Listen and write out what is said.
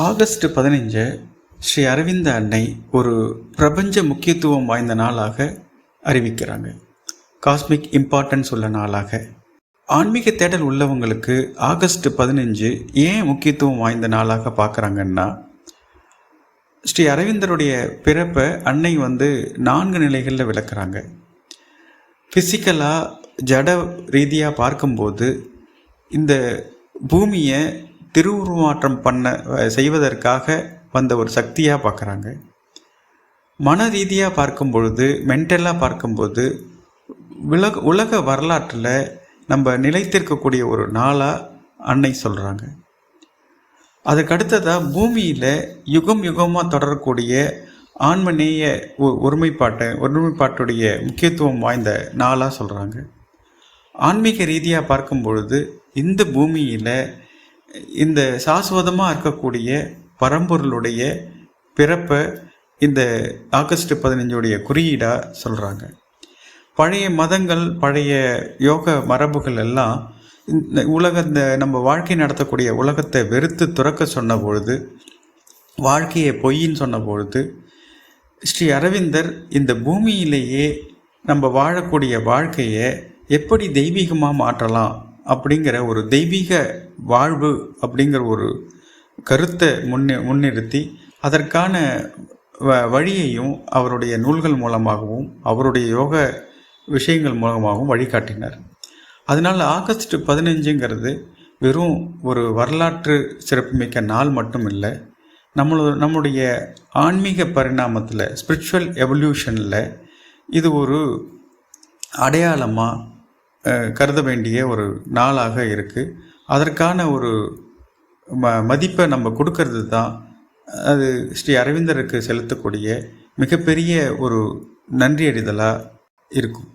August 15 Sri Arvind அன்னை ஒரு பிரபஞ்ச முக்கியத்துவம் வாய்ந்த நாளாக அறிவிக்கிறாங்க. காஸ்மிக் இம்பார்ட்டன்ஸ் உள்ள நாளாக. ஆன்மீக தேடல் உள்ளவங்களுக்கு ஆகஸ்ட் 15 ஏன் முக்கியத்துவம் வாய்ந்த நாளாக பார்க்குறாங்கன்னா, ஸ்ரீ அரவிந்தருடைய பிறப்பை அன்னை 4 நிலைகளில் விளக்குறாங்க. ஃபிசிக்கலாக ஜட ரீதியாக பார்க்கும்போது இந்த பூமியை திருவுருமாற்றம் செய்வதற்காக வந்த ஒரு சக்தியாக பார்க்குறாங்க. மன ரீதியாக பார்க்கும் பொழுது, மென்டலாக பார்க்கும்போது உலக வரலாற்றில் நம்ம நிலைத்திருக்கக்கூடிய ஒரு நாளாக அன்னை சொல்கிறாங்க. அதுக்கடுத்ததாக பூமியில் யுகம் யுகமாக தொடரக்கூடிய ஆன்மநேய ஒருமைப்பாட்டுடைய முக்கியத்துவம் வாய்ந்த நாளாக சொல்கிறாங்க. ஆன்மீக ரீதியாக பார்க்கும் பொழுது இந்த பூமியில் இந்த சாஸ்வதமாக இருக்கக்கூடிய பரம்பொருளுடைய பிறப்பை இந்த ஆகஸ்ட் 15 குறியீடாக சொல்கிறாங்க. பழைய மதங்கள், பழைய யோக மரபுகள் எல்லாம் இந்த நம்ம வாழ்க்கை நடத்தக்கூடிய உலகத்தை வெறுத்து துறக்க சொன்ன பொழுது, வாழ்க்கையை பொய்ன்னு சொன்ன பொழுது, ஸ்ரீ அரவிந்தர் இந்த பூமியிலேயே நம்ம வாழக்கூடிய வாழ்க்கையை எப்படி தெய்வீகமாக மாற்றலாம் அப்படிங்கிற ஒரு தெய்வீக வாழ்வு அப்படிங்கிற ஒரு கருத்தை முன்னிறுத்தி அதற்கான வழியையும் அவருடைய நூல்கள் மூலமாகவும் அவருடைய யோக விஷயங்கள் மூலமாகவும் வழிகாட்டினார். அதனால் ஆகஸ்ட் 15 வெறும் ஒரு வரலாற்று சிறப்புமிக்க நாள் மட்டும் இல்லை, நம்முடைய ஆன்மீக பரிணாமத்தில், ஸ்பிரிச்சுவல் எவல்யூஷனில் இது ஒரு அடையாளமாக கருத வேண்டிய ஒரு நாளாக இருக்குது. அதற்கான ஒரு மதிப்பை நம்ம கொடுக்கறது தான் அது ஸ்ரீ அரவிந்தருக்கு செலுத்தக்கூடிய மிகப்பெரிய ஒரு நன்றியறிதலாக இருக்கும்.